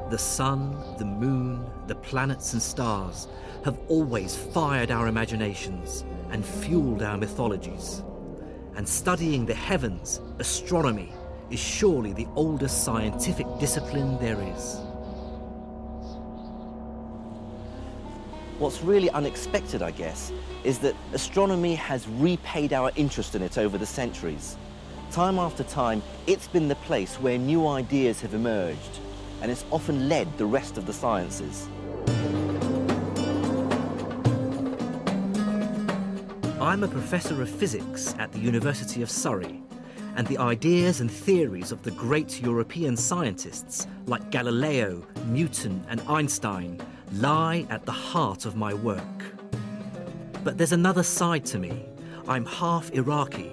The sun, the moon, the planets and stars have always fired our imaginations and fueled our mythologies. And studying the heavens, astronomy, is surely the oldest scientific discipline there is. What's really unexpected, I guess, is that astronomy has repaid our interest in it over the centuries. Time after time, it's been the place where new ideas have emerged, and it's often led the rest of the sciences. I'm a professor of physics at the University of Surrey, and the ideas and theories of the great European scientists like Galileo, Newton and Einstein lie at the heart of my work. But there's another side to me. I'm half Iraqi,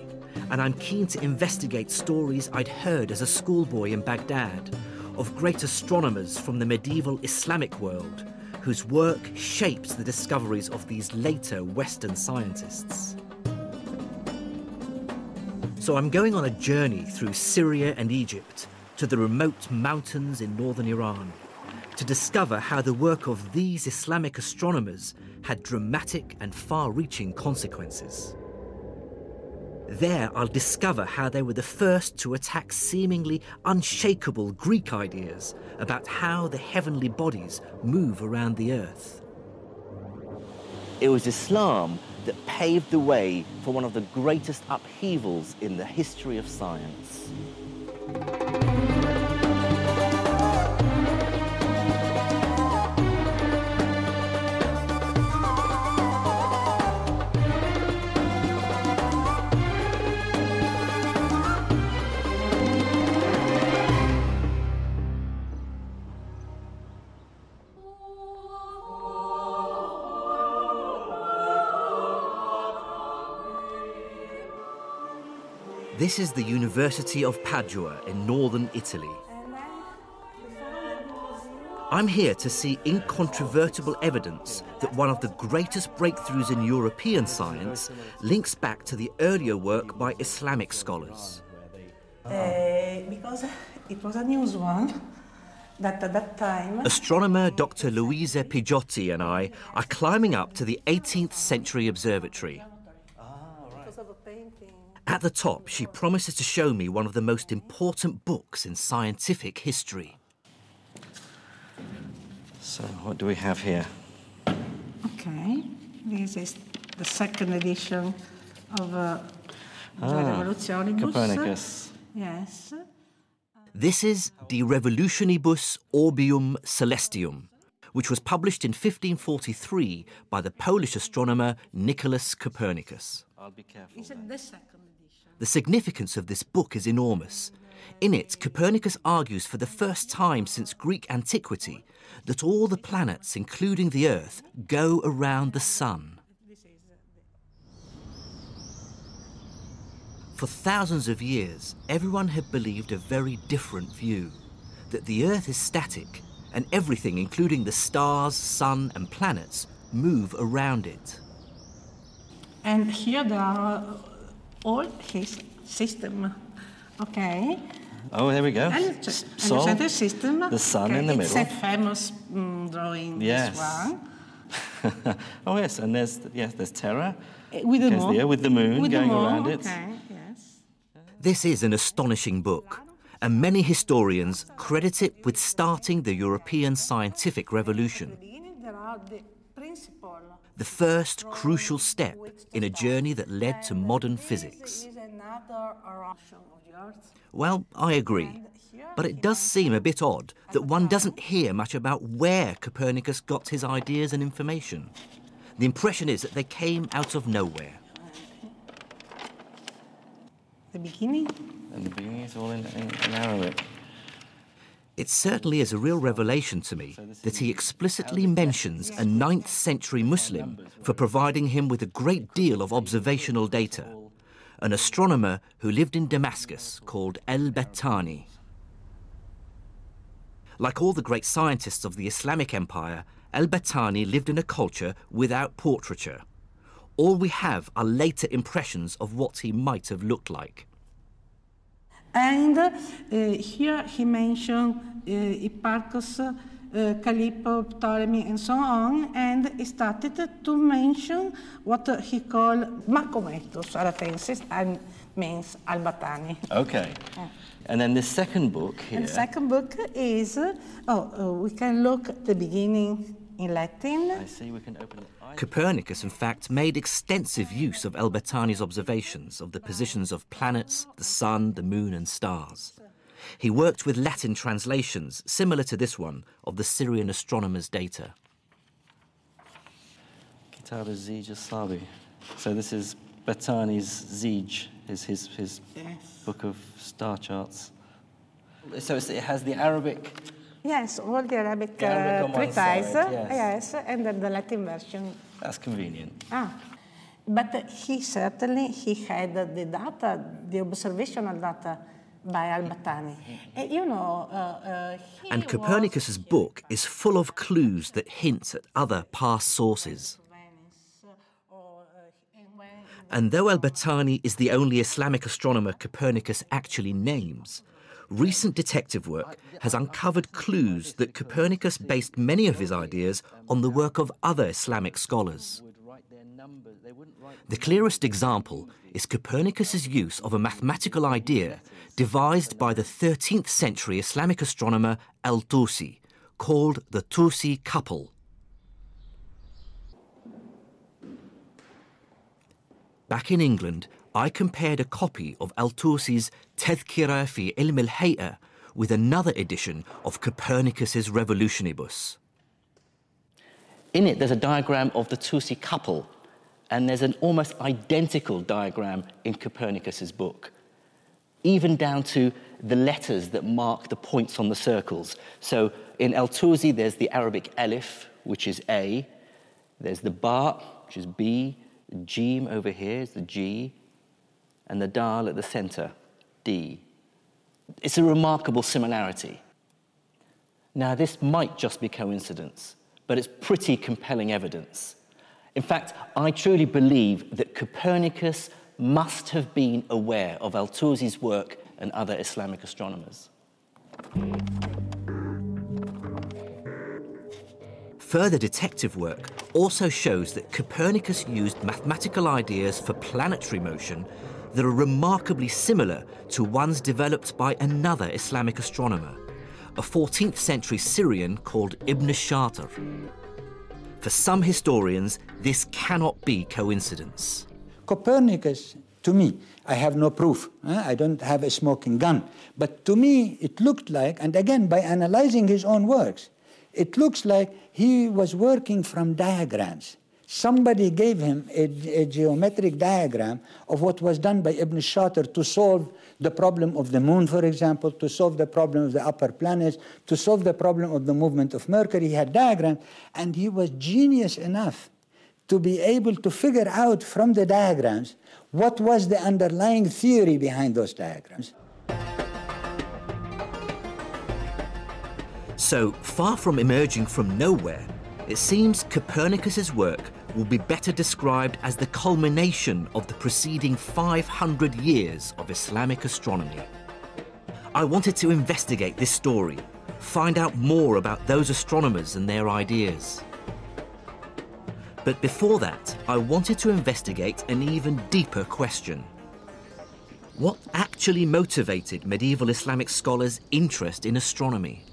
and I'm keen to investigate stories I'd heard as a schoolboy in Baghdad of great astronomers from the medieval Islamic world whose work shapes the discoveries of these later Western scientists. So I'm going on a journey through Syria and Egypt to the remote mountains in northern Iran to discover how the work of these Islamic astronomers had dramatic and far-reaching consequences. There I'll discover how they were the first to attack seemingly unshakable Greek ideas about how the heavenly bodies move around the earth. It was Islam that paved the way for one of the greatest upheavals in the history of science. This is the University of Padua in northern Italy. I'm here to see incontrovertible evidence that one of the greatest breakthroughs in European science links back to the earlier work by Islamic scholars. Because it was a news one that at that time... Astronomer Dr. Luisa Pigiotti and I are climbing up to the 18th century observatory. At the top, she promises to show me one of the most important books in scientific history. So, what do we have here? Okay, this is the second edition of De Revolutionibus. Copernicus. Yes. This is De Revolutionibus Orbium Celestium, which was published in 1543 by the Polish astronomer Nicholas Copernicus. I'll be careful. Is it the second edition? The significance of this book is enormous. In it, Copernicus argues for the first time since Greek antiquity that all the planets, including the Earth, go around the sun. For thousands of years, everyone had believed a very different view, that the Earth is static and everything, including the stars, sun and planets, move around it. And here there are all his system, okay? Oh, there we go. And Sol, the system, the sun okay, in the middle. It's a famous drawing, Yes. this one. Oh, yes, and there's Terra. With the moon. With the moon with going the moon, around it. Okay, yes. This is an astonishing book, and many historians credit it with starting the European scientific revolution. The first crucial step in a journey that led to modern physics. Well, I agree, but it does seem a bit odd that one doesn't hear much about where Copernicus got his ideas and information. The impression is that they came out of nowhere. The beginning? And the beginning is all in Arabic. It certainly is a real revelation to me that he explicitly mentions a 9th century Muslim for providing him with a great deal of observational data, an astronomer who lived in Damascus called al-Battani. Like all the great scientists of the Islamic Empire, al-Battani lived in a culture without portraiture. All we have are later impressions of what he might have looked like. And here he mentioned Hipparchus, Calippo, Ptolemy, and so on, and he started to mention what he called Macometus Aratensis, and means Albatani. Okay. And then the second book here. And the second book is, we can look at the beginning in Latin. I see, we can open it. Copernicus, in fact, made extensive use of Albertani's observations of the positions of planets, the sun, the moon and stars. He worked with Latin translations, similar to this one, of the Syrian astronomers' data. Kitab Zij Slavi. So this is Bertani's Zij, his book of star charts. So it has the Arabic... Yes, all the Arabic treatise, yes, and then the Latin version. That's convenient. But he had the data, the observational data by Albatani. And Copernicus's book is full of clues that hint at other past sources. And though Albertani is the only Islamic astronomer Copernicus actually names, recent detective work has uncovered clues that Copernicus based many of his ideas on the work of other Islamic scholars. The clearest example is Copernicus's use of a mathematical idea devised by the 13th century Islamic astronomer Al-Tusi, called the Tusi couple. Back in England, I compared a copy of Al-Tusi's Tadhkira fi Ilm al-Hay'a with another edition of Copernicus's Revolutionibus. In it, there's a diagram of the Tusi couple, and there's an almost identical diagram in Copernicus's book, even down to the letters that mark the points on the circles. So in Al-Tusi, there's the Arabic alif, which is A, there's the ba, which is B, the Jim over here is the G, and the Dal at the center, D. It's a remarkable similarity. Now, this might just be coincidence, but it's pretty compelling evidence. In fact, I truly believe that Copernicus must have been aware of Al-Tusi's work and other Islamic astronomers. Further detective work also shows that Copernicus used mathematical ideas for planetary motion that are remarkably similar to ones developed by another Islamic astronomer, a 14th century Syrian called Ibn Shatir. For some historians, this cannot be coincidence. Copernicus, to me, I have no proof. I don't have a smoking gun. But to me, it looked like, and again, by analyzing his own works, it looks like he was working from diagrams. Somebody gave him a geometric diagram of what was done by Ibn Shatir to solve the problem of the moon, for example, to solve the problem of the upper planets, to solve the problem of the movement of Mercury. He had diagrams, and he was genius enough to be able to figure out from the diagrams what was the underlying theory behind those diagrams. So, far from emerging from nowhere, it seems Copernicus's work will be better described as the culmination of the preceding 500 years of Islamic astronomy. I wanted to investigate this story, find out more about those astronomers and their ideas. But before that, I wanted to investigate an even deeper question. What actually motivated medieval Islamic scholars' interest in astronomy?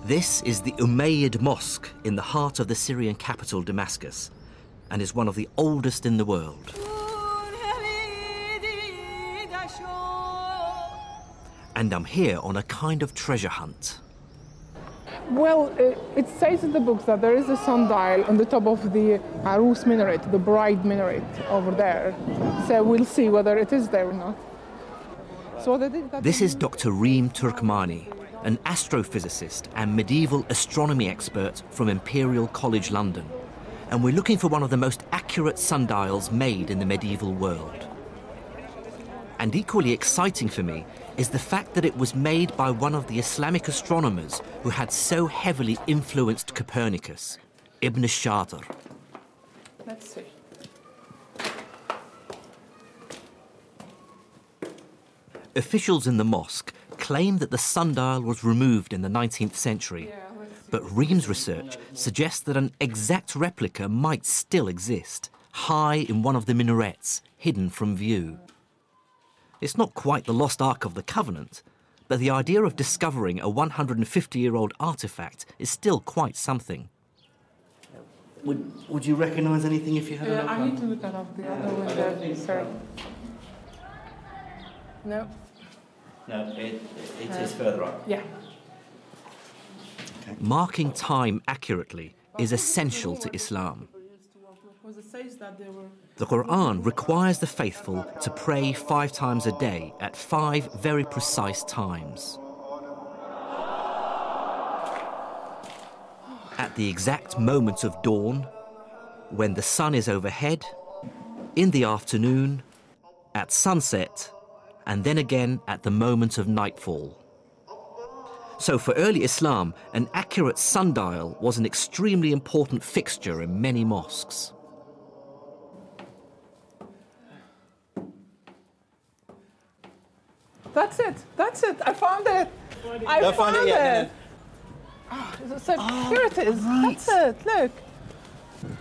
This is the Umayyad Mosque in the heart of the Syrian capital, Damascus, and is one of the oldest in the world. And I'm here on a kind of treasure hunt. Well, it says in the books that there is a sundial on the top of the Arus minaret, the bride minaret over there. So we'll see whether it is there or not. So this is Dr. Reem Turkmani, an astrophysicist and medieval astronomy expert from Imperial College London. And we're looking for one of the most accurate sundials made in the medieval world. And equally exciting for me is the fact that it was made by one of the Islamic astronomers who had so heavily influenced Copernicus, Ibn Shatir. Let's see. Officials in the mosque claim that the sundial was removed in the 19th century, but Ream's research suggests that an exact replica might still exist, high in one of the minarets, hidden from view. It's not quite the lost Ark of the Covenant, but the idea of discovering a 150-year-old artifact is still quite something. Would you recognise anything if you had a look? I need to look at the other window. Sorry. No. No, it is further up. Yeah. Okay. Marking time accurately is essential to Islam. The Quran requires the faithful to pray 5 times a day at 5 very precise times. At the exact moment of dawn, when the sun is overhead, in the afternoon, at sunset, and then again at the moment of nightfall. So for early Islam, an accurate sundial was an extremely important fixture in many mosques. That's it. I found it. I found it. Yet, So here it is. Right. That's it. Look.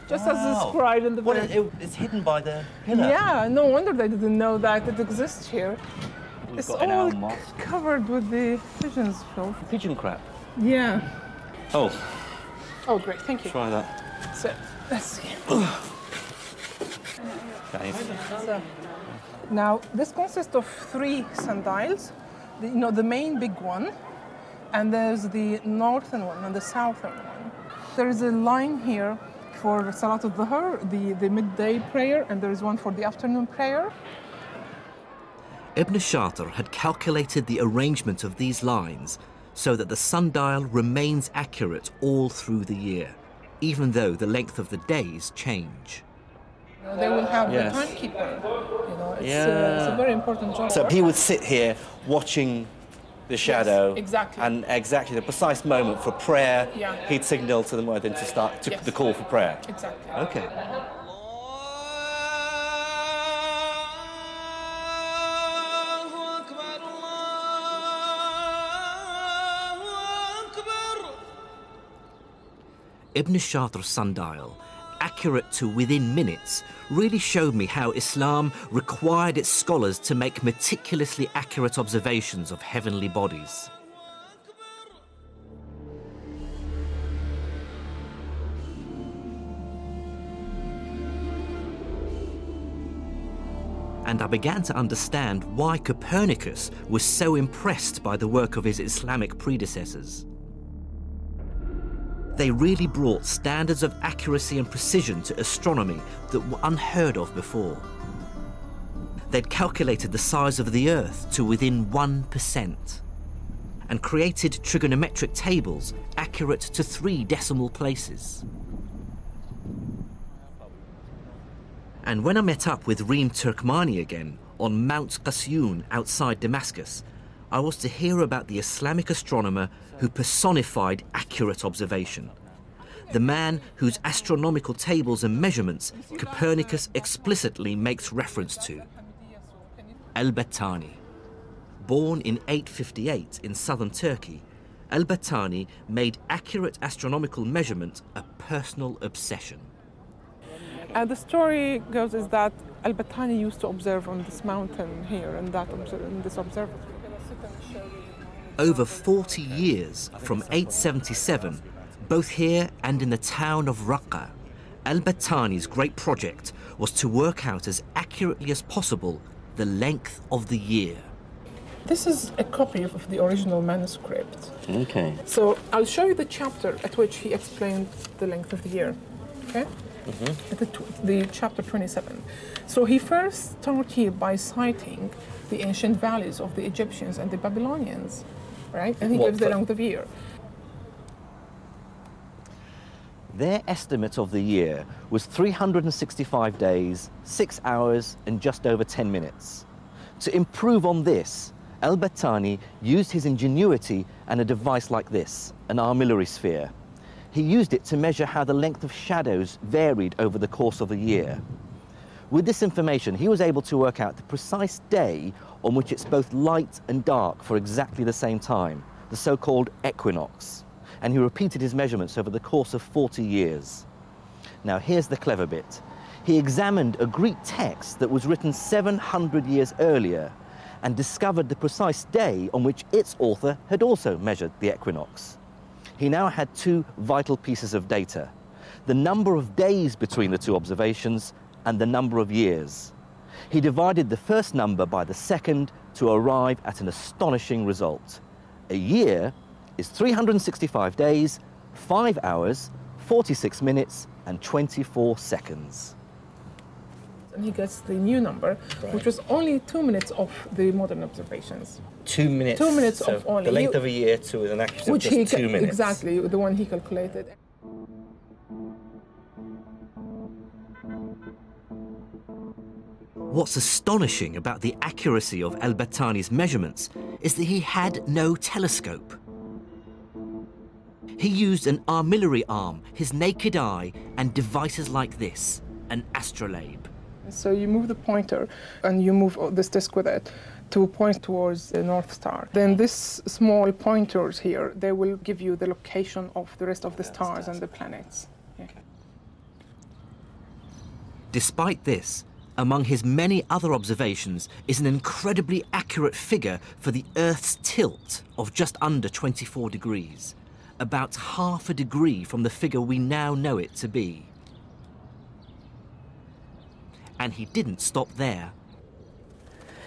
Just as described in the book. It's hidden by the pillar. Yeah, no wonder they didn't know that it exists here. It's got an all owl mosque. covered with the pigeons' filth. Pigeon crap. Yeah. Oh, Oh, great. Thank you. try that. So, let's see. Okay. So, now, this consists of 3 sundials. The main big one, and there's the northern one and the southern one. There is a line here for Salat al-Dhuhr, the midday prayer, and there is one for the afternoon prayer. Ibn Shatir had calculated the arrangement of these lines so that the sundial remains accurate all through the year, even though the length of the days change. They will have Yes. the timekeeper. It's a very important job. So he would sit here watching the shadow. exactly. And exactly the precise moment for prayer, Yeah. he'd signal to the muezzin to start Yes. the call for prayer. Exactly. Okay. Ibn Shatir's sundial, accurate to within minutes, really showed me how Islam required its scholars to make meticulously accurate observations of heavenly bodies. And I began to understand why Copernicus was so impressed by the work of his Islamic predecessors. They really brought standards of accuracy and precision to astronomy that were unheard of before. They'd calculated the size of the Earth to within 1% and created trigonometric tables accurate to 3 decimal places. And when I met up with Reem Turkmani again on Mount Qasyun outside Damascus, I was to hear about the Islamic astronomer who personified accurate observation, the man whose astronomical tables and measurements Copernicus explicitly makes reference to, Al-Battani. Born in 858 in southern Turkey, Al-Battani made accurate astronomical measurement a personal obsession. And the story goes is that Al-Battani used to observe on this mountain here and in this observatory. Over 40 years, from 877, both here and in the town of Raqqa, Al-Battani's great project was to work out as accurately as possible the length of the year. This is a copy of the original manuscript. Okay. So I'll show you the chapter at which he explained the length of the year. Okay? The chapter 27. So he first started here by citing the ancient values of the Egyptians and the Babylonians, right? And he gives the length of year. Their estimate of the year was 365 days, 6 hours, and just over 10 minutes. To improve on this, al-Battani used his ingenuity and a device like this, an armillary sphere. He used it to measure how the length of shadows varied over the course of a year. With this information, he was able to work out the precise day on which it's both light and dark for exactly the same time, the so-called equinox. And he repeated his measurements over the course of 40 years. Now, here's the clever bit. He examined a Greek text that was written 700 years earlier and discovered the precise day on which its author had also measured the equinox. He now had two vital pieces of data: the number of days between the two observations and the number of years. He divided the first number by the second to arrive at an astonishing result. A year is 365 days, 5 hours, 46 minutes, and 24 seconds. And he gets the new number, which was only 2 minutes of the modern observations. 2 minutes? 2 minutes so of only. The length of a year to an accuracy of just 2 minutes. Exactly, the one he calculated. What's astonishing about the accuracy of al-Battani's measurements is that he had no telescope. He used an armillary arm, his naked eye, and devices like this, an astrolabe. So you move the pointer and you move this disc with it to point towards the North Star. Then these small pointers here, they will give you the location of the rest of the stars and the planets. Yeah. Despite this, among his many other observations is an incredibly accurate figure for the Earth's tilt of just under 24 degrees, about half a degree from the figure we now know it to be. And he didn't stop there.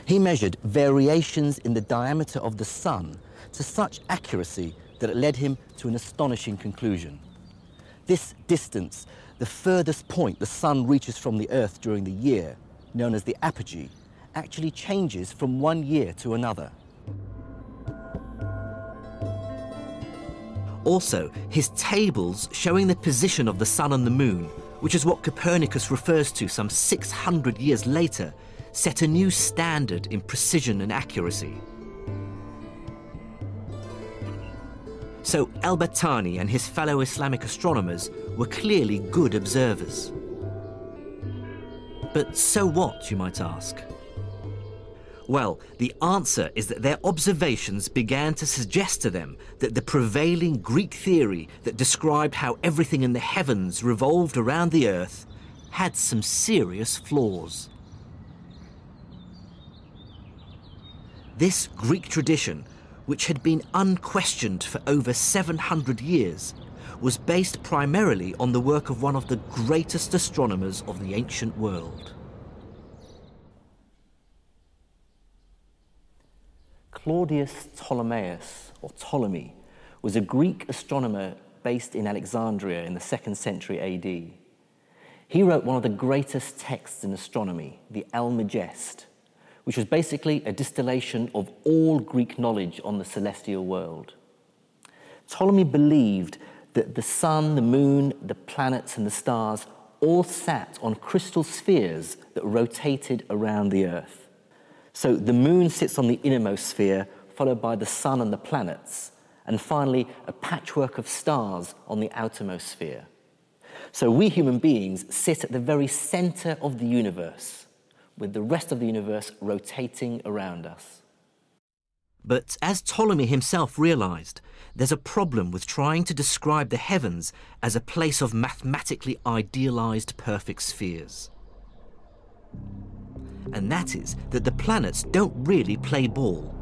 He measured variations in the diameter of the sun to such accuracy that it led him to an astonishing conclusion. This distance, the furthest point the sun reaches from the Earth during the year, known as the apogee, actually changes from one year to another. Also, his tables showing the position of the sun and the moon, which is what Copernicus refers to some 600 years later, set a new standard in precision and accuracy. So al-Battani and his fellow Islamic astronomers were clearly good observers. But so what, you might ask? Well, the answer is that their observations began to suggest to them that the prevailing Greek theory that described how everything in the heavens revolved around the Earth had some serious flaws. This Greek tradition, which had been unquestioned for over 700 years, was based primarily on the work of one of the greatest astronomers of the ancient world. Claudius Ptolemaeus, or Ptolemy, was a Greek astronomer based in Alexandria in the 2nd century AD. He wrote one of the greatest texts in astronomy, the Almagest, which was basically a distillation of all Greek knowledge on the celestial world. Ptolemy believed that the sun, the moon, the planets, and the stars all sat on crystal spheres that rotated around the Earth. So the moon sits on the innermost sphere, followed by the sun and the planets, and finally a patchwork of stars on the outermost sphere. So we human beings sit at the very center of the universe, with the rest of the universe rotating around us. But as Ptolemy himself realized, there's a problem with trying to describe the heavens as a place of mathematically idealized perfect spheres. And that is that the planets don't really play ball.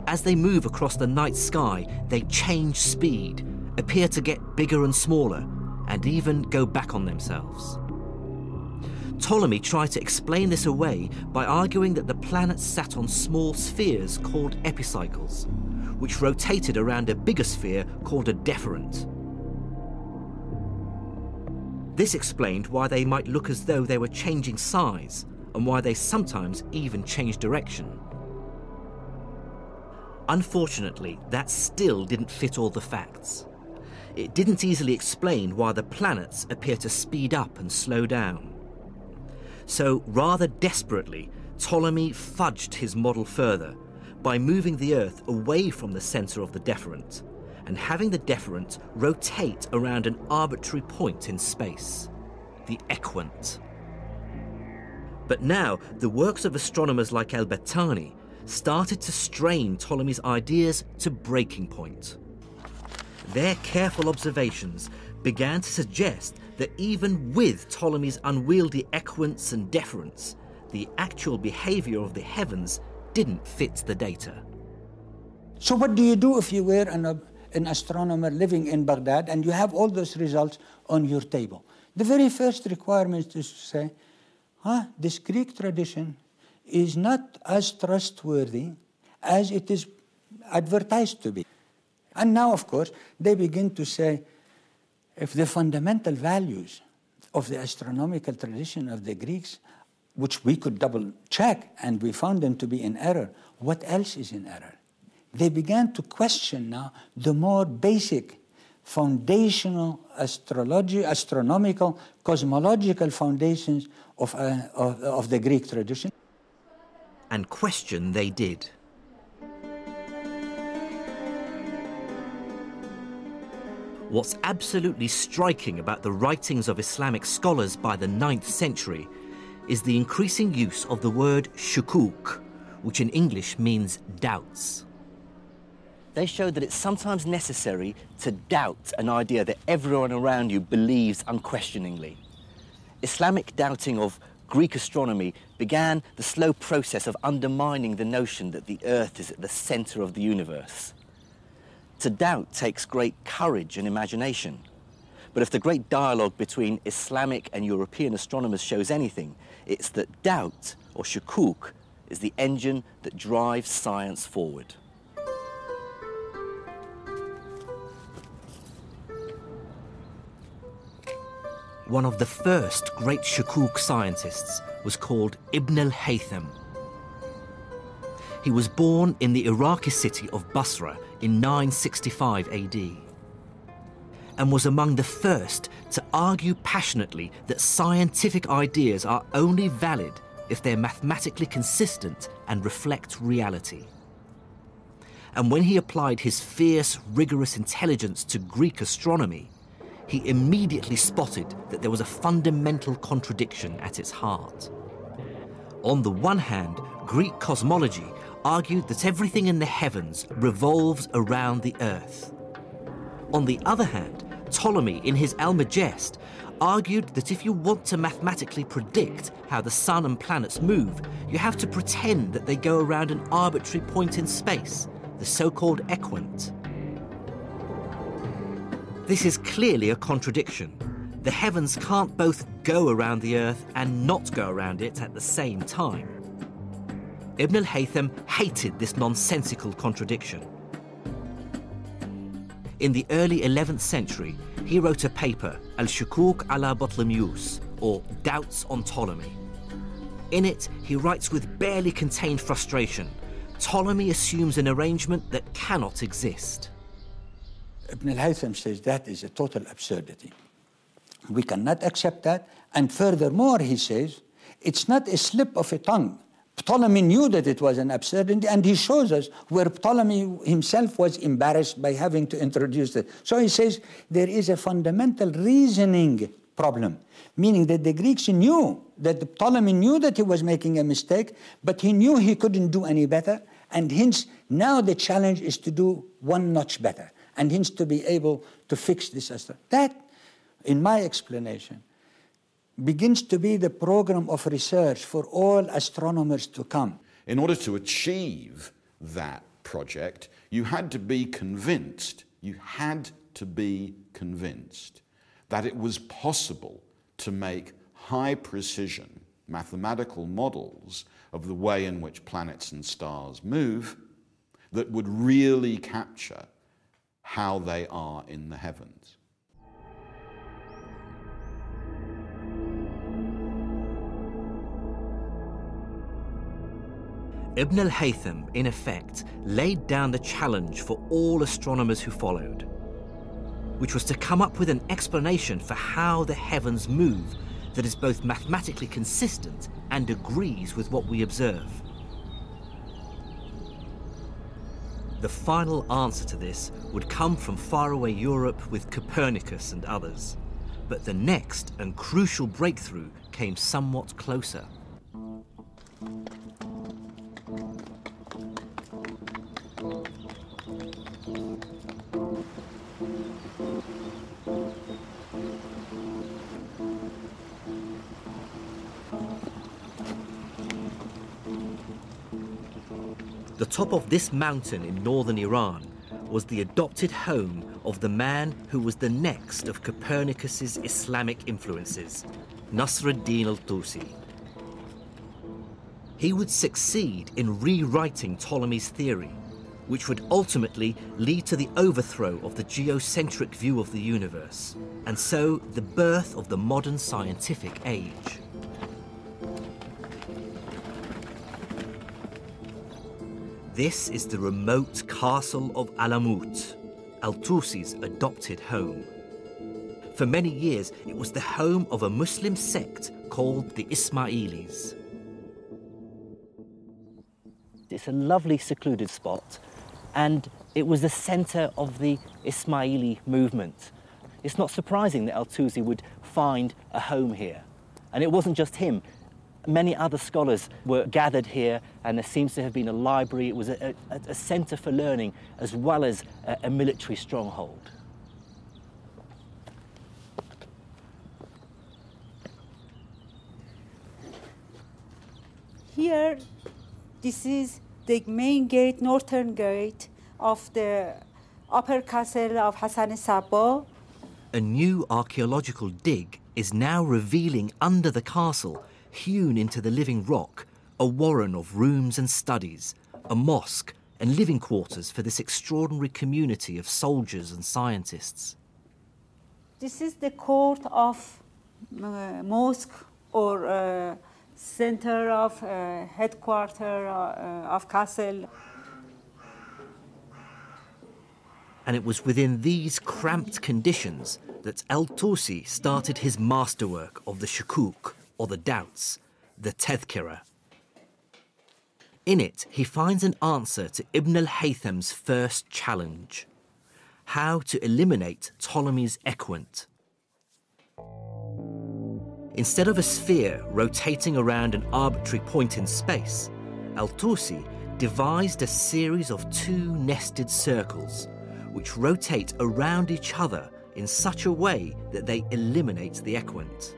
As they move across the night sky, they change speed, appear to get bigger and smaller, and even go back on themselves. Ptolemy tried to explain this away by arguing that the planets sat on small spheres called epicycles, which rotated around a bigger sphere called a deferent. This explained why they might look as though they were changing size, and why they sometimes even change direction. Unfortunately, that still didn't fit all the facts. It didn't easily explain why the planets appear to speed up and slow down. So, rather desperately, Ptolemy fudged his model further by moving the Earth away from the centre of the deferent and having the deferent rotate around an arbitrary point in space, the equant. But now, the works of astronomers like al-Battani started to strain Ptolemy's ideas to breaking point. Their careful observations began to suggest that even with Ptolemy's unwieldy equants and deferents, the actual behaviour of the heavens didn't fit the data. So what do you do if you were an astronomer living in Baghdad and you have all those results on your table? The very first requirement is to say, this Greek tradition is not as trustworthy as it is advertised to be. And now, of course, they begin to say, if the fundamental values of the astronomical tradition of the Greeks, which we could double check and we found them to be in error, what else is in error? They began to question now the more basic foundational astronomical, cosmological foundations of the Greek tradition. And question they did. What's absolutely striking about the writings of Islamic scholars by the 9th century is the increasing use of the word shukuk, which in English means doubts. They showed that it's sometimes necessary to doubt an idea that everyone around you believes unquestioningly. Islamic doubting of Greek astronomy began the slow process of undermining the notion that the Earth is at the centre of the universe. To doubt takes great courage and imagination. But if the great dialogue between Islamic and European astronomers shows anything, it's that doubt, or shukuk, is the engine that drives science forward. One of the first great shukuk scientists was called Ibn al-Haytham. He was born in the Iraqi city of Basra in 965 AD and was among the first to argue passionately that scientific ideas are only valid if they're mathematically consistent and reflect reality. And when he applied his fierce, rigorous intelligence to Greek astronomy, he immediately spotted that there was a fundamental contradiction at its heart. On the one hand, Greek cosmology argued that everything in the heavens revolves around the Earth. On the other hand, Ptolemy, in his Almagest, argued that if you want to mathematically predict how the sun and planets move, you have to pretend that they go around an arbitrary point in space, the so-called equant. This is clearly a contradiction. The heavens can't both go around the Earth and not go around it at the same time. Ibn al-Haytham hated this nonsensical contradiction. In the early 11th century, he wrote a paper, Al-Shukuk ala Ptolemaios, or Doubts on Ptolemy. In it, he writes with barely contained frustration, Ptolemy assumes an arrangement that cannot exist. Ibn al-Haytham says that is a total absurdity. We cannot accept that. And furthermore, he says, it's not a slip of a tongue. Ptolemy knew that it was an absurdity, and he shows us where Ptolemy himself was embarrassed by having to introduce it. So he says there is a fundamental reasoning problem, meaning that the Greeks knew, that Ptolemy knew that he was making a mistake, but he knew he couldn't do any better, and hence now the challenge is to do one notch better, and hence to be able to fix this. That, in my explanation, begins to be the program of research for all astronomers to come. In order to achieve that project, you had to be convinced that it was possible to make high-precision mathematical models of the way in which planets and stars move that would really capture how they are in the heavens. Ibn al-Haytham, in effect, laid down the challenge for all astronomers who followed, which was to come up with an explanation for how the heavens move that is both mathematically consistent and agrees with what we observe. The final answer to this would come from faraway Europe with Copernicus and others. But the next and crucial breakthrough came somewhat closer. The top of this mountain in northern Iran was the adopted home of the man who was the next of Copernicus's Islamic influences, Nasruddin al-Tusi. He would succeed in rewriting Ptolemy's theory, which would ultimately lead to the overthrow of the geocentric view of the universe, and so the birth of the modern scientific age. This is the remote castle of Alamut, al-Tusi's adopted home. For many years, it was the home of a Muslim sect called the Ismailis. It's a lovely secluded spot, and it was the center of the Ismaili movement. It's not surprising that al-Tusi would find a home here. And it wasn't just him. Many other scholars were gathered here, and there seems to have been a library. It was a center for learning as well as a military stronghold. Here, this is the main gate, northern gate of the upper castle of Hassan Sabba. A new archaeological dig is now revealing under the castle, hewn into the living rock, a warren of rooms and studies, a mosque and living quarters for this extraordinary community of soldiers and scientists. This is the court of mosque or center of headquarter of castle. And it was within these cramped conditions that al-Tusi started his masterwork of the shukuk, or the doubts, the tadhkira. In it, he finds an answer to Ibn al-Haytham's first challenge: how to eliminate Ptolemy's equant. Instead of a sphere rotating around an arbitrary point in space, al-Tusi devised a series of two nested circles, which rotate around each other in such a way that they eliminate the equant.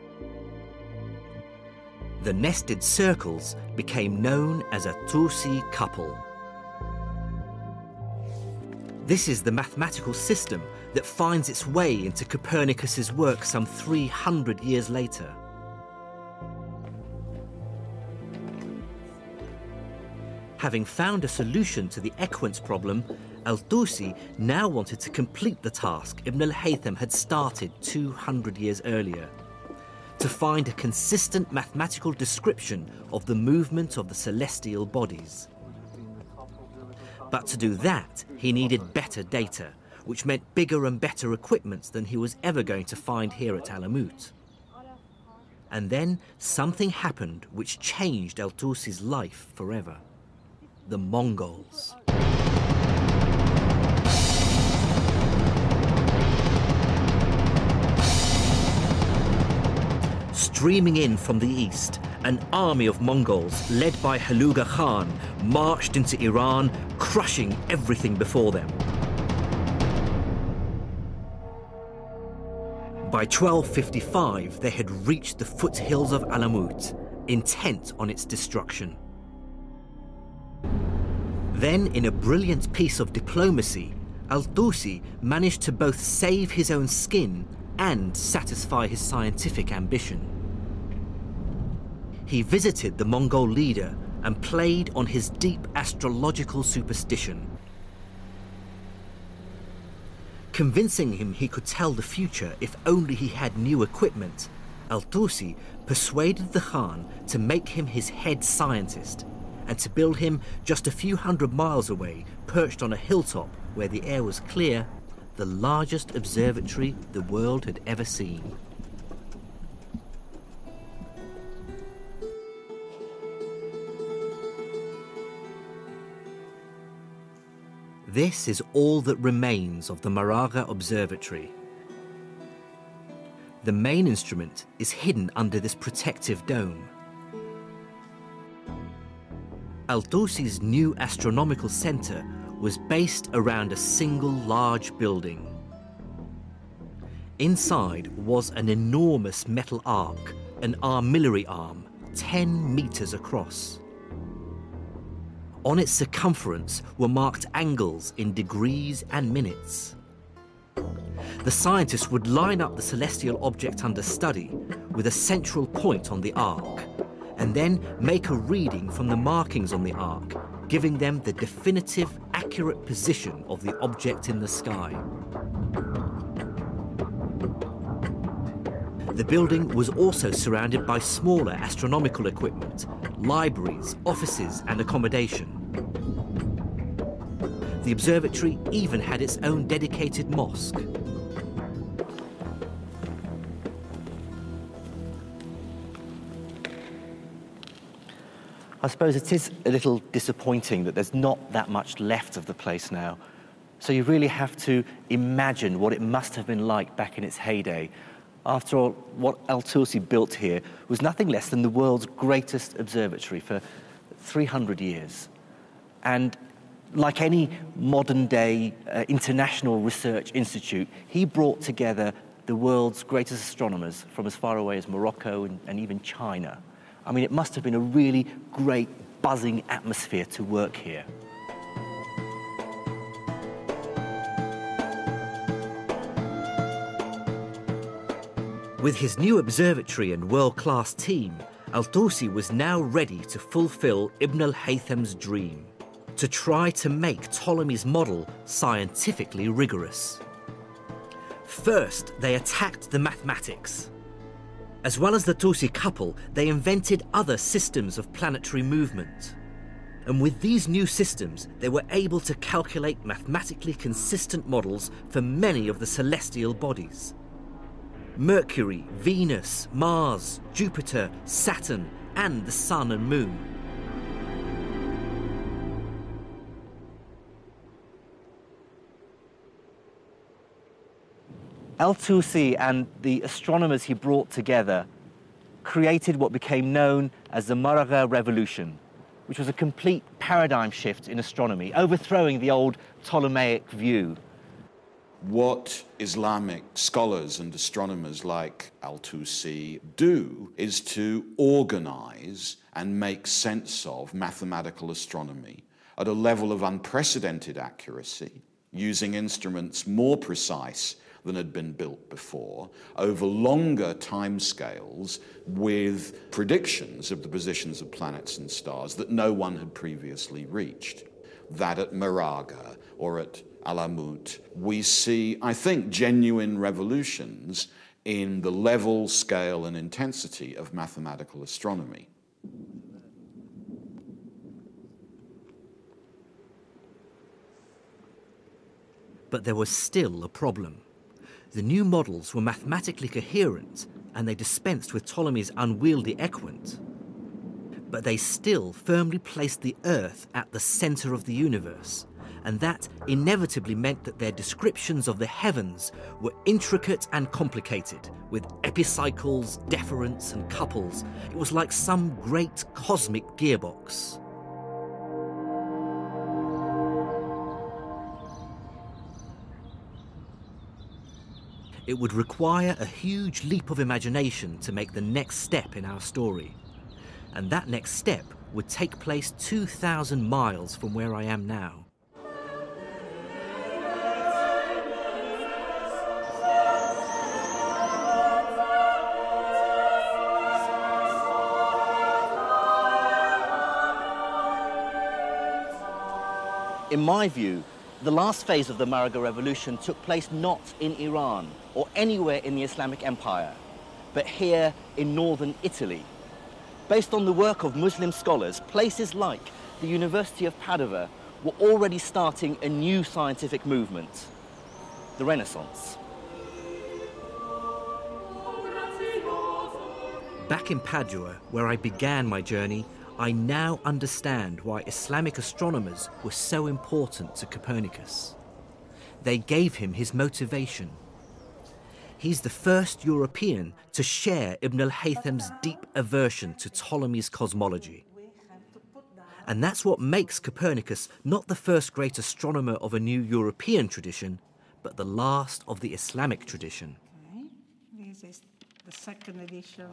The nested circles became known as a Tusi couple. This is the mathematical system that finds its way into Copernicus's work some 300 years later. Having found a solution to the equance problem, al-Tusi now wanted to complete the task Ibn al-Haytham had started 200 years earlier: to find a consistent mathematical description of the movement of the celestial bodies. But to do that, he needed better data, which meant bigger and better equipment than he was ever going to find here at Alamut. And then something happened which changed al-Tusi's life forever: the Mongols. Streaming in from the east, an army of Mongols, led by Haluga Khan, marched into Iran, crushing everything before them. By 1255, they had reached the foothills of Alamut, intent on its destruction. Then, in a brilliant piece of diplomacy, al-Tusi managed to both save his own skin and satisfy his scientific ambition. He visited the Mongol leader and played on his deep astrological superstition. Convincing him he could tell the future if only he had new equipment, al-Tusi persuaded the Khan to make him his head scientist and to build him just a few hundred miles away, perched on a hilltop where the air was clear, the largest observatory the world had ever seen. This is all that remains of the Moraga Observatory. The main instrument is hidden under this protective dome. Al-Tusi's new astronomical centre was based around a single large building. Inside was an enormous metal arc, an armillary arm, 10 meters across. On its circumference were marked angles in degrees and minutes. The scientists would line up the celestial object under study with a central point on the arc, and then make a reading from the markings on the arc, giving them the definitive, accurate position of the object in the sky. The building was also surrounded by smaller astronomical equipment, libraries, offices, and accommodation. The observatory even had its own dedicated mosque. I suppose it is a little disappointing that there's not that much left of the place now. So you really have to imagine what it must have been like back in its heyday. After all, what Al-Tusi built here was nothing less than the world's greatest observatory for 300 years. And like any modern-day international research institute, he brought together the world's greatest astronomers from as far away as Morocco and even China. I mean, it must have been a really great, buzzing atmosphere to work here. With his new observatory and world-class team, Al-Tusi was now ready to fulfill Ibn al-Haytham's dream, to try to make Ptolemy's model scientifically rigorous. First, they attacked the mathematics. As well as the Tusi couple, they invented other systems of planetary movement. And with these new systems, they were able to calculate mathematically consistent models for many of the celestial bodies. Mercury, Venus, Mars, Jupiter, Saturn, and the Sun and Moon. Al-Tusi and the astronomers he brought together created what became known as the Moraga Revolution, which was a complete paradigm shift in astronomy, overthrowing the old Ptolemaic view. What Islamic scholars and astronomers like Al-Tusi do is to organize and make sense of mathematical astronomy at a level of unprecedented accuracy, using instruments more precise than had been built before, over longer timescales, with predictions of the positions of planets and stars that no one had previously reached. That at Moraga or at Alamut, we see, I think, genuine revolutions in the level, scale, and intensity of mathematical astronomy. But there was still a problem. The new models were mathematically coherent, and they dispensed with Ptolemy's unwieldy equant. But they still firmly placed the Earth at the centre of the universe, and that inevitably meant that their descriptions of the heavens were intricate and complicated, with epicycles, deferents, and couples. It was like some great cosmic gearbox. It would require a huge leap of imagination to make the next step in our story. And that next step would take place 2,000 miles from where I am now. In my view, the last phase of the Moraga Revolution took place not in Iran or anywhere in the Islamic Empire, but here in northern Italy. Based on the work of Muslim scholars, places like the University of Padua were already starting a new scientific movement, the Renaissance. Back in Padua, where I began my journey, I now understand why Islamic astronomers were so important to Copernicus. They gave him his motivation. He's the first European to share Ibn al-Haytham's deep aversion to Ptolemy's cosmology. And that's what makes Copernicus not the first great astronomer of a new European tradition, but the last of the Islamic tradition. This is the second edition.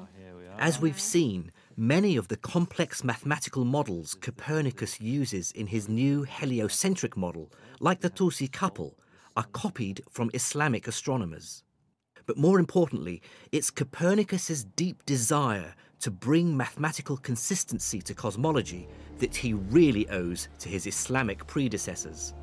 As we've seen, many of the complex mathematical models Copernicus uses in his new heliocentric model, like the Tusi couple, are copied from Islamic astronomers. But more importantly, it's Copernicus's deep desire to bring mathematical consistency to cosmology that he really owes to his Islamic predecessors.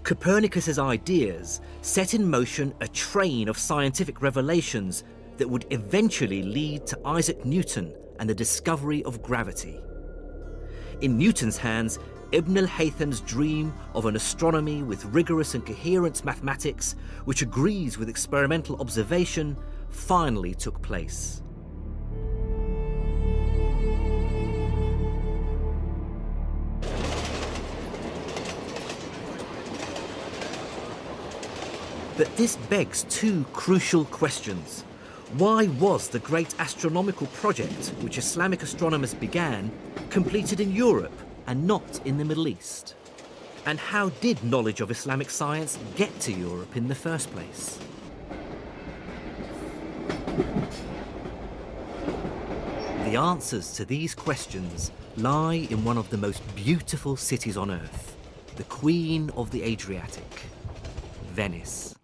Copernicus's ideas set in motion a train of scientific revelations that would eventually lead to Isaac Newton and the discovery of gravity. In Newton's hands, Ibn al-Haytham's dream of an astronomy with rigorous and coherent mathematics, which agrees with experimental observation, finally took place. But this begs two crucial questions. Why was the great astronomical project which Islamic astronomers began completed in Europe and not in the Middle East? And how did knowledge of Islamic science get to Europe in the first place? The answers to these questions lie in one of the most beautiful cities on earth, the Queen of the Adriatic, Venice.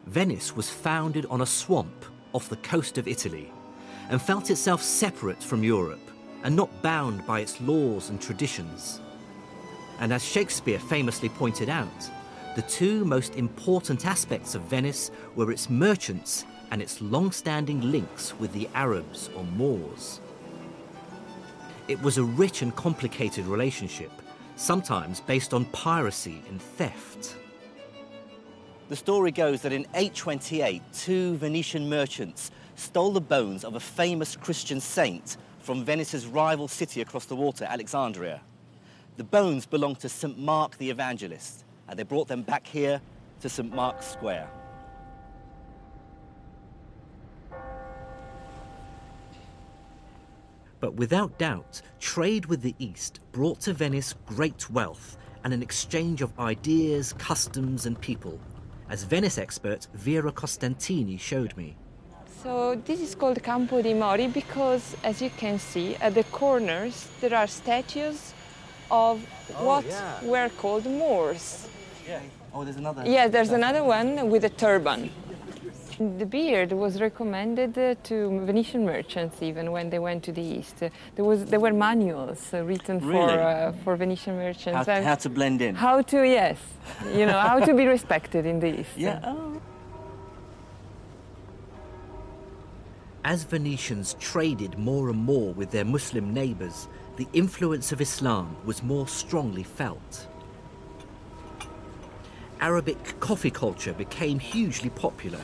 Venice was founded on a swamp off the coast of Italy and felt itself separate from Europe and not bound by its laws and traditions. And as Shakespeare famously pointed out, the two most important aspects of Venice were its merchants and its long-standing links with the Arabs or Moors. It was a rich and complicated relationship, sometimes based on piracy and theft. The story goes that in 828, two Venetian merchants stole the bones of a famous Christian saint from Venice's rival city across the water, Alexandria. The bones belonged to St. Mark the Evangelist, and they brought them back here to St. Mark's Square. But without doubt, trade with the East brought to Venice great wealth and an exchange of ideas, customs and people, as Venice expert Vera Costantini showed me. So this is called Campo dei Mori because, as you can see, at the corners there are statues of what were called Moors. Yeah. Oh, there's another. Yeah, there's another one with a turban. The beard was recommended to Venetian merchants even when they went to the East. There were manuals written for Venetian merchants. How to blend in. How to, yes, you know, how to be respected in the East. Yeah. Oh. As Venetians traded more and more with their Muslim neighbours, the influence of Islam was more strongly felt. Arabic coffee culture became hugely popular,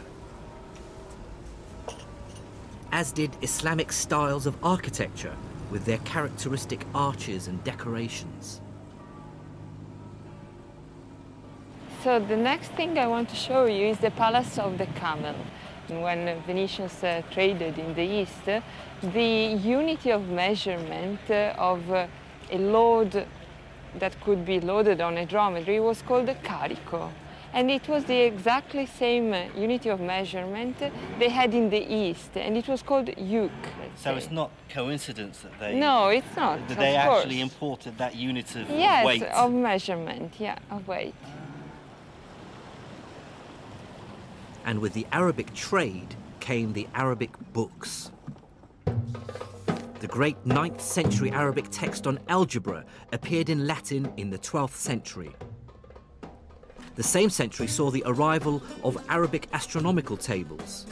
as did Islamic styles of architecture with their characteristic arches and decorations. So the next thing I want to show you is the Palace of the Camel. When Venetians traded in the East, the unity of measurement of a load that could be loaded on a dromedary was called a carico. And it was the exactly same unity of measurement they had in the East, and it was called yoke. So it's not coincidence that they... No, it's not, that they actually imported that unit of weight. Yes, of measurement, yeah, of weight. And with the Arabic trade came the Arabic books. The great 9th century Arabic text on algebra appeared in Latin in the 12th century. The same century saw the arrival of Arabic astronomical tables.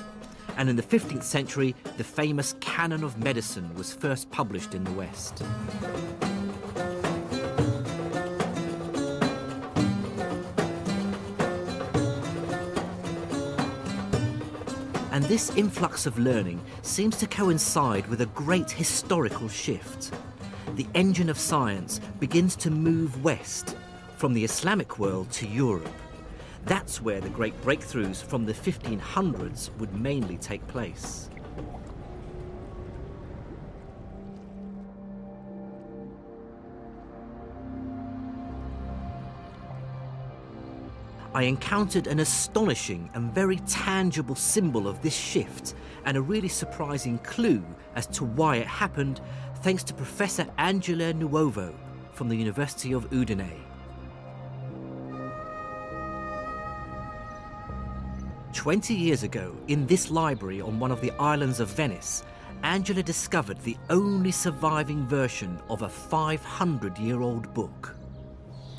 And in the 15th century, the famous Canon of Medicine was first published in the West. And this influx of learning seems to coincide with a great historical shift. The engine of science begins to move west, from the Islamic world to Europe. That's where the great breakthroughs from the 1500s would mainly take place. I encountered an astonishing and very tangible symbol of this shift and a really surprising clue as to why it happened, thanks to Professor Angela Nuovo from the University of Udine. "20 years ago, in this library on one of the islands of Venice, Angela discovered the only surviving version of a 500-year-old book."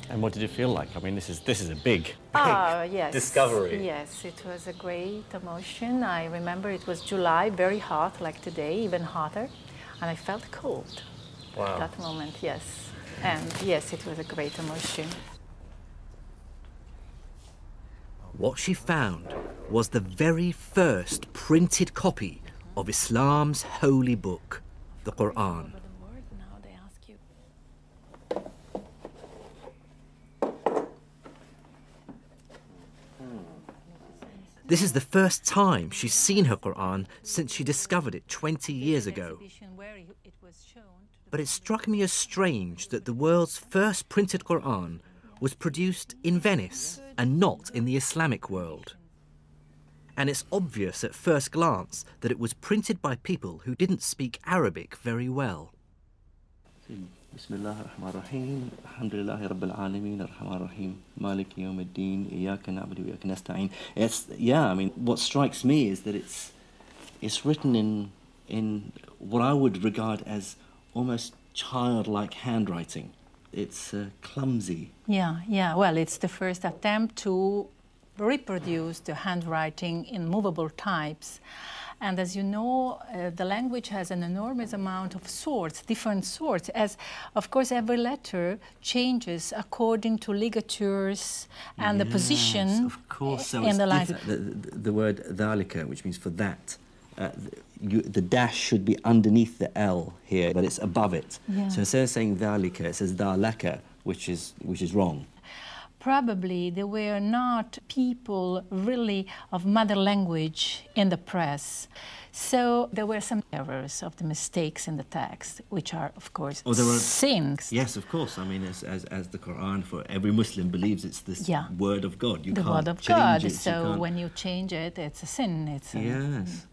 And what did it feel like? I mean, this is a big yes. discovery. Yes, it was a great emotion. I remember it was July, very hot, like today, even hotter, and I felt cold at that moment, yes. And yes, it was a great emotion. What she found was the very first printed copy of Islam's holy book, the Quran. This is the first time she's seen her Quran since she discovered it 20 years ago. But it struck me as strange that the world's first printed Quran was produced in Venice and not in the Islamic world. And it's obvious at first glance that it was printed by people who didn't speak Arabic very well. Bismillah ar-Rahman ar-Rahim. Alhamdulillahi Rabbil Alameen ar-Rahman ar-Rahim. Maliki Yawm ad-Din. Iyyaka na'budu wa iyyaka nasta'in. I mean, what strikes me is that it's written in what I would regard as almost childlike handwriting. It's clumsy. Yeah. Well, it's the first attempt to reproduce the handwriting in movable types. And as you know, the language has an enormous amount of sorts, different sorts, as, of course, every letter changes according to ligatures and the position of course. So in the line. The word dhalika, which means for that, the dash should be underneath the L here, but it's above it. Yeah. So instead of saying dhalika, it says dhalaka, which is wrong. Probably there were not people really of mother language in the press. So there were some errors of the mistakes in the text, which are, of course, sins. Yes, of course. I mean, as the Quran, for every Muslim believes it's this word of God. You can't word of change God. it. So when you change it, it's a sin. Yes.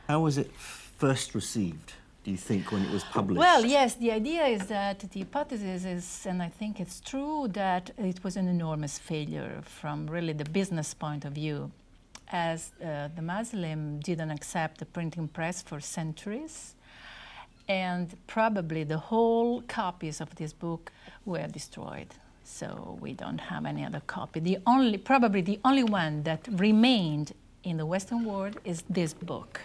How was it first received, do you think, when it was published? Well, yes, the idea is that the hypothesis is, and I think it's true, that it was an enormous failure from really the business point of view, as the Muslim didn't accept the printing press for centuries, and probably the whole copies of this book were destroyed. So we don't have any other copy. Probably the only one that remained in the Western world is this book.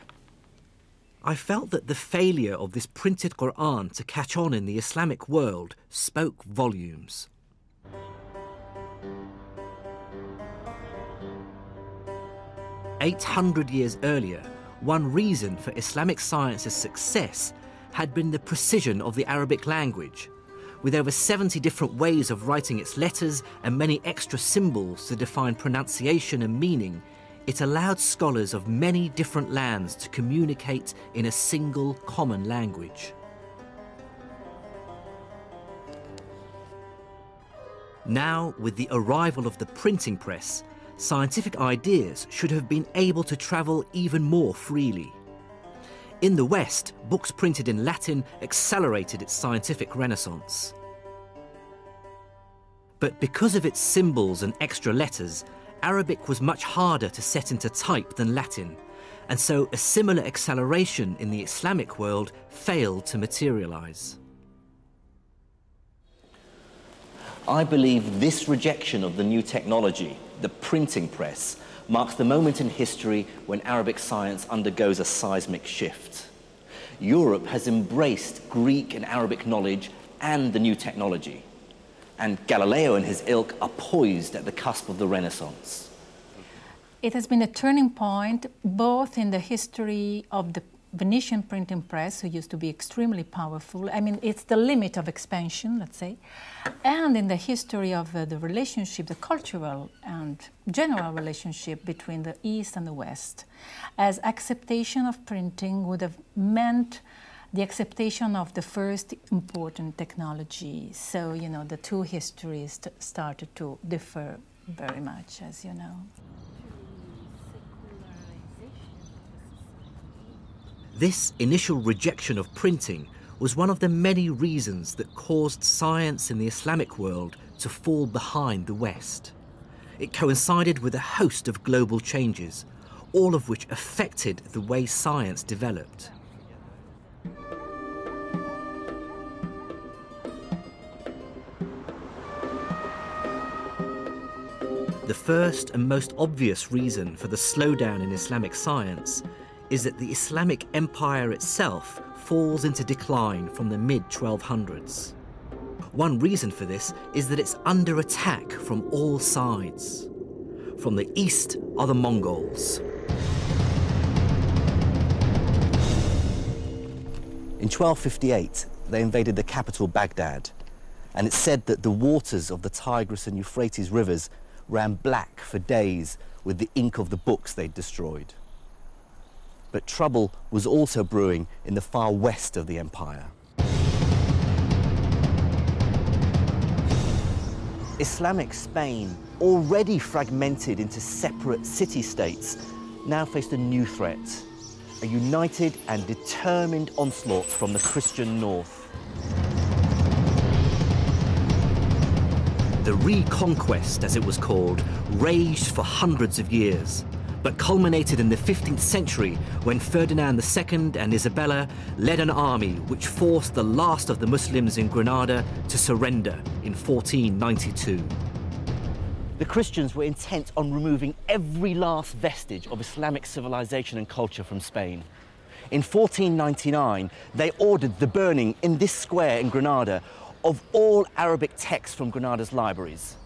I felt that the failure of this printed Quran to catch on in the Islamic world spoke volumes. "800 years earlier, one reason for Islamic science's success had been the precision of the Arabic language. With over 70 different ways of writing its letters and many extra symbols to define pronunciation and meaning, it allowed scholars of many different lands to communicate in a single common language." Now, with the arrival of the printing press, scientific ideas should have been able to travel even more freely. In the West, books printed in Latin accelerated its scientific renaissance. But because of its symbols and extra letters, Arabic was much harder to set into type than Latin, and so a similar acceleration in the Islamic world failed to materialize. I believe this rejection of the new technology, the printing press, marks the moment in history when Arabic science undergoes a seismic shift. Europe has embraced Greek and Arabic knowledge and the new technology, and Galileo and his ilk are poised at the cusp of the Renaissance. It has been a turning point both in the history of the Venetian printing press, who used to be extremely powerful. I mean, it's the limit of expansion, let's say, and in the history of the relationship, the cultural and general relationship between the East and the West, as acceptation of printing would have meant the acceptation of the first important technology. So, you know, the two histories started to differ very much, as you know. This initial rejection of printing was one of the many reasons that caused science in the Islamic world to fall behind the West. It coincided with a host of global changes, all of which affected the way science developed. The first and most obvious reason for the slowdown in Islamic science is that the Islamic Empire itself falls into decline from the mid-1200s. One reason for this is that it's under attack from all sides. From the east are the Mongols. In 1258, they invaded the capital Baghdad, and it's said that the waters of the Tigris and Euphrates rivers ran black for days with the ink of the books they'd destroyed. But trouble was also brewing in the far west of the empire. Islamic Spain, already fragmented into separate city-states, now faced a new threat, a united and determined onslaught from the Christian north. The Reconquest, as it was called, raged for hundreds of years, but culminated in the 15th century when Ferdinand II and Isabella led an army which forced the last of the Muslims in Granada to surrender in 1492. The Christians were intent on removing every last vestige of Islamic civilization and culture from Spain. In 1499, they ordered the burning in this square in Granada of all Arabic texts from Granada's libraries,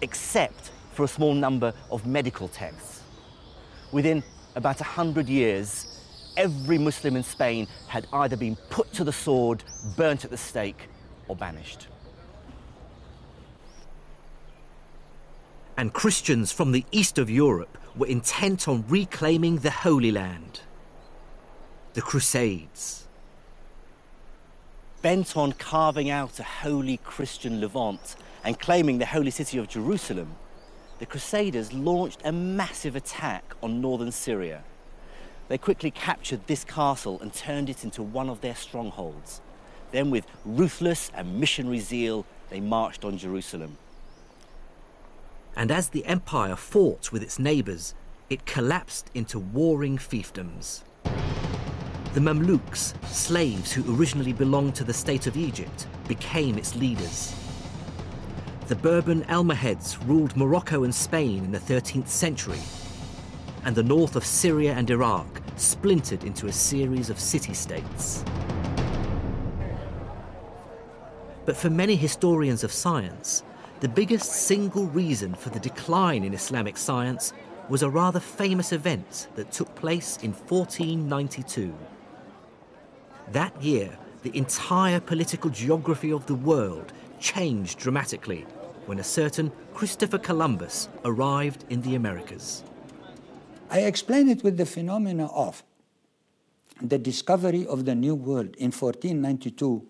except for a small number of medical texts. Within about 100 years, every Muslim in Spain had either been put to the sword, burnt at the stake, or banished. And Christians from the east of Europe were intent on reclaiming the Holy Land. The Crusades. Bent on carving out a holy Christian Levant and claiming the holy city of Jerusalem, the Crusaders launched a massive attack on northern Syria. They quickly captured this castle and turned it into one of their strongholds. Then, with ruthless and missionary zeal, they marched on Jerusalem. And as the empire fought with its neighbours, it collapsed into warring fiefdoms. The Mamluks, slaves who originally belonged to the state of Egypt, became its leaders. The Bourbon Almohads ruled Morocco and Spain in the 13th century, and the north of Syria and Iraq splintered into a series of city-states. But for many historians of science, the biggest single reason for the decline in Islamic science was a rather famous event that took place in 1492. That year, the entire political geography of the world changed dramatically when a certain Christopher Columbus arrived in the Americas. I explain it with the phenomena of the discovery of the New World in 1492.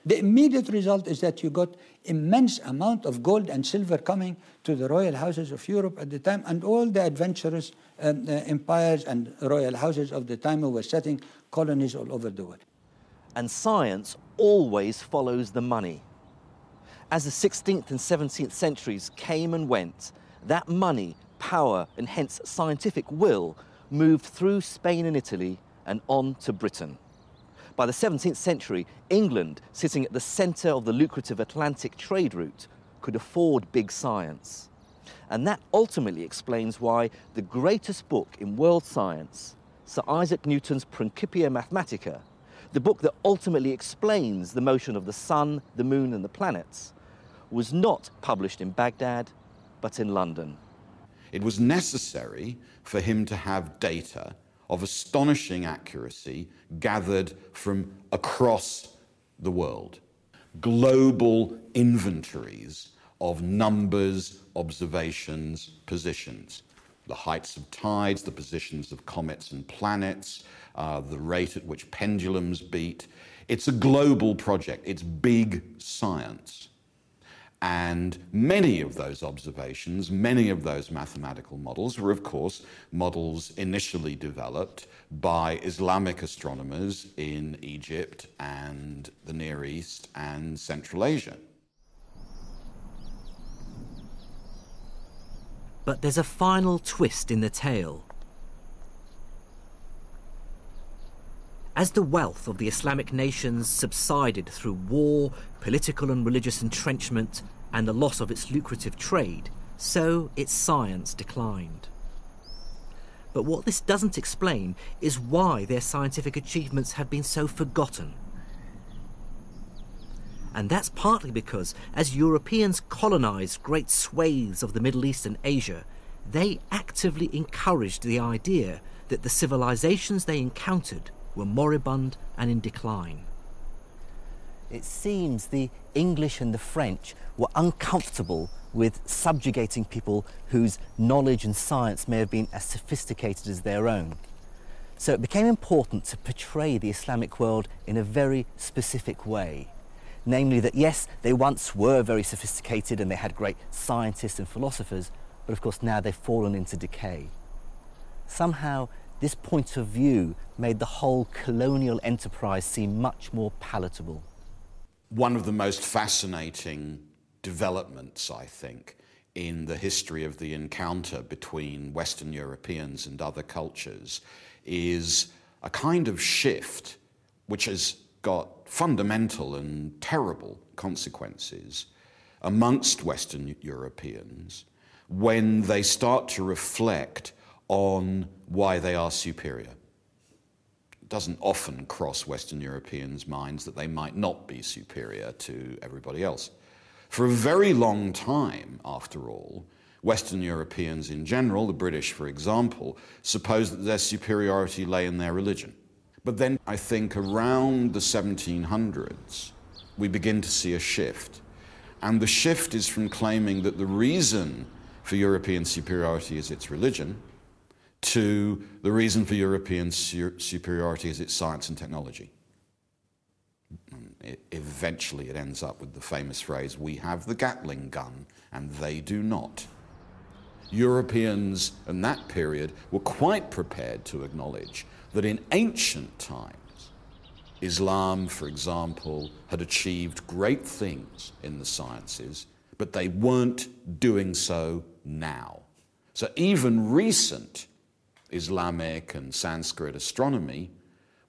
The immediate result is that you got immense amount of gold and silver coming to the royal houses of Europe at the time, and all the adventurous empires and royal houses of the time who were setting colonies all over the world. And science always follows the money. As the 16th and 17th centuries came and went, that money, power, and hence scientific will moved through Spain and Italy and on to Britain. By the 17th century, England, sitting at the centre of the lucrative Atlantic trade route, could afford big science. And that ultimately explains why the greatest book in world science, Sir Isaac Newton's Principia Mathematica, the book that ultimately explains the motion of the sun, the moon and the planets, was not published in Baghdad, but in London. It was necessary for him to have data of astonishing accuracy gathered from across the world. Global inventories of numbers, observations, positions. The heights of tides, the positions of comets and planets, the rate at which pendulums beat. It's a global project. It's big science. And many of those observations, many of those mathematical models were, of course, models initially developed by Islamic astronomers in Egypt and the Near East and Central Asia. But there's a final twist in the tale. As the wealth of the Islamic nations subsided through war, political and religious entrenchment, and the loss of its lucrative trade, so its science declined. But what this doesn't explain is why their scientific achievements have been so forgotten. And that's partly because, as Europeans colonized great swathes of the Middle East and Asia, they actively encouraged the idea that the civilizations they encountered were moribund and in decline. It seems the English and the French were uncomfortable with subjugating people whose knowledge and science may have been as sophisticated as their own. So it became important to portray the Islamic world in a very specific way. Namely that, yes, they once were very sophisticated and they had great scientists and philosophers, but of course now they've fallen into decay. Somehow, this point of view made the whole colonial enterprise seem much more palatable. One of the most fascinating developments, I think, in the history of the encounter between Western Europeans and other cultures is a kind of shift which has got fundamental and terrible consequences amongst Western Europeans when they start to reflect on why they are superior. It doesn't often cross Western Europeans' minds that they might not be superior to everybody else. For a very long time, after all, Western Europeans in general, the British for example, supposed that their superiority lay in their religion. But then I think around the 1700s, we begin to see a shift. And the shift is from claiming that the reason for European superiority is its religion to the reason for European superiority is its science and technology. Eventually it ends up with the famous phrase, we have the Gatling gun and they do not. Europeans in that period were quite prepared to acknowledge that in ancient times, Islam, for example, had achieved great things in the sciences, but they weren't doing so now. So even recent Islamic and Sanskrit astronomy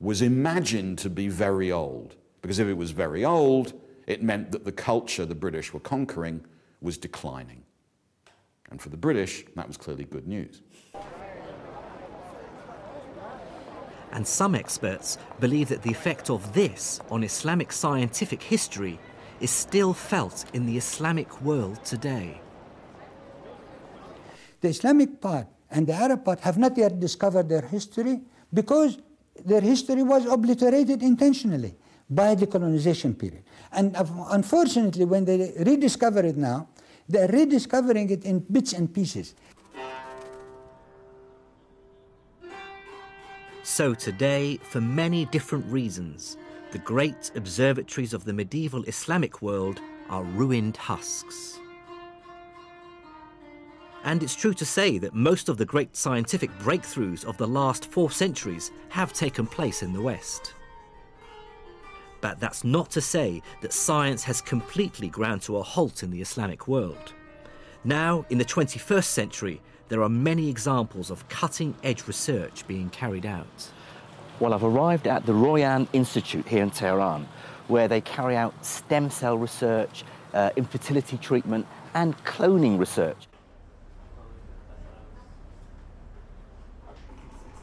was imagined to be very old, because if it was very old, it meant that the culture the British were conquering was declining. And for the British, that was clearly good news. And some experts believe that the effect of this on Islamic scientific history is still felt in the Islamic world today. The Islamic part and the Arab part have not yet discovered their history because their history was obliterated intentionally by the colonization period. And unfortunately, when they rediscover it now, they're rediscovering it in bits and pieces. So today, for many different reasons, the great observatories of the medieval Islamic world are ruined husks. And it's true to say that most of the great scientific breakthroughs of the last 4 centuries have taken place in the West. But that's not to say that science has completely ground to a halt in the Islamic world. Now, in the 21st century, there are many examples of cutting-edge research being carried out. Well, I've arrived at the Royan Institute here in Tehran, where they carry out stem cell research, infertility treatment, and cloning research.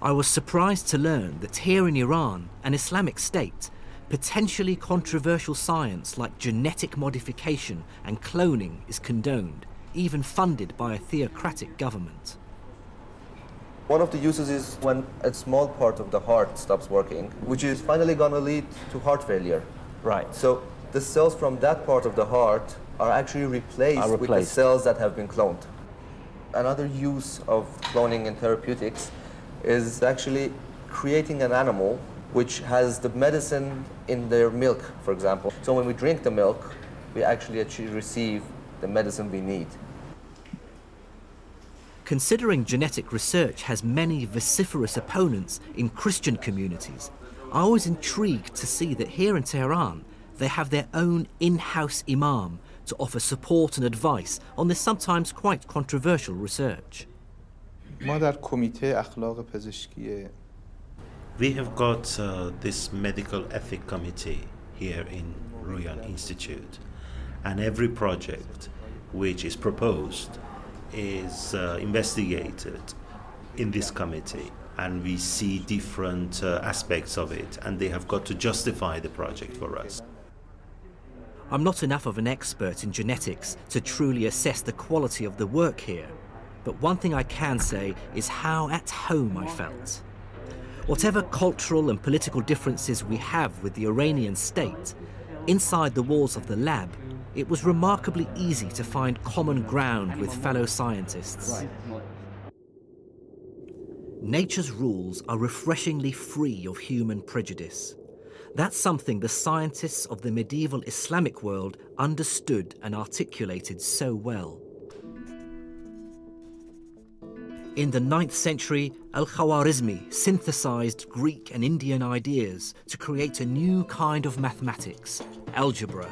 I was surprised to learn that here in Iran, an Islamic state, potentially controversial science like genetic modification and cloning is condoned, even funded by a theocratic government. One of the uses is when a small part of the heart stops working, which is finally going to lead to heart failure. Right. So the cells from that part of the heart are actually replaced with the cells that have been cloned. Another use of cloning in therapeutics is actually creating an animal which has the medicine in their milk, for example. So when we drink the milk, we actually receive the medicine we need. Considering genetic research has many vociferous opponents in Christian communities, I was intrigued to see that here in Tehran, they have their own in-house imam to offer support and advice on this sometimes quite controversial research. We have got this medical ethic committee here in Royan Institute, and every project which is proposed is investigated in this committee, and we see different aspects of it, and they have got to justify the project for us. I'm not enough of an expert in genetics to truly assess the quality of the work here, but one thing I can say is how at home I felt. Whatever cultural and political differences we have with the Iranian state, inside the walls of the lab, it was remarkably easy to find common ground with fellow scientists. Nature's rules are refreshingly free of human prejudice. That's something the scientists of the medieval Islamic world understood and articulated so well. In the 9th century, Al-Khwarizmi synthesized Greek and Indian ideas to create a new kind of mathematics, algebra.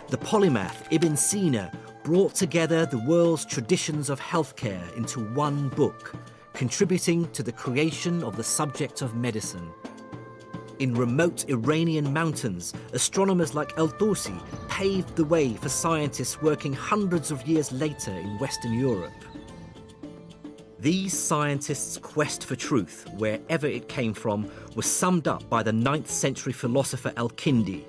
The polymath Ibn Sina brought together the world's traditions of healthcare into one book, contributing to the creation of the subject of medicine. In remote Iranian mountains, astronomers like Al-Tusi paved the way for scientists working hundreds of years later in Western Europe. These scientists' quest for truth, wherever it came from, was summed up by the 9th century philosopher Al-Kindi,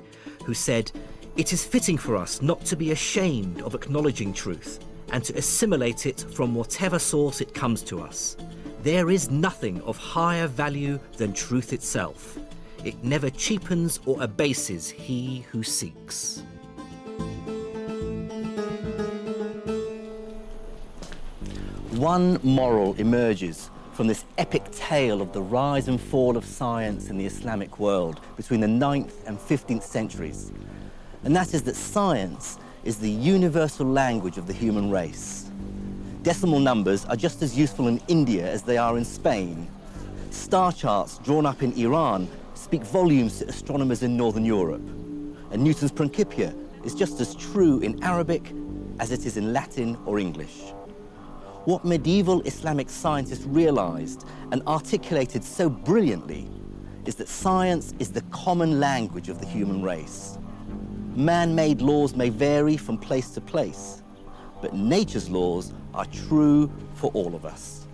who said, "It is fitting for us not to be ashamed of acknowledging truth and to assimilate it from whatever source it comes to us. There is nothing of higher value than truth itself. It never cheapens or abases he who seeks." One moral emerges from this epic tale of the rise and fall of science in the Islamic world between the 9th and 15th centuries. And that is that science is the universal language of the human race. Decimal numbers are just as useful in India as they are in Spain. Star charts drawn up in Iran speak volumes to astronomers in Northern Europe. And Newton's Principia is just as true in Arabic as it is in Latin or English. What medieval Islamic scientists realized and articulated so brilliantly is that science is the common language of the human race. Man-made laws may vary from place to place, but nature's laws are true for all of us.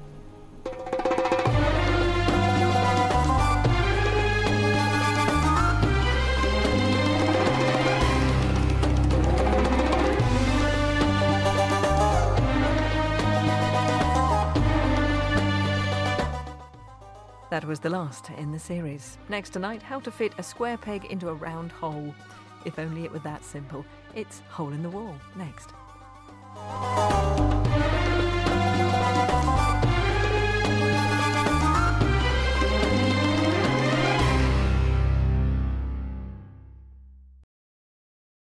That was the last in the series. Next tonight, how to fit a square peg into a round hole. If only it were that simple. It's Hole in the Wall, next.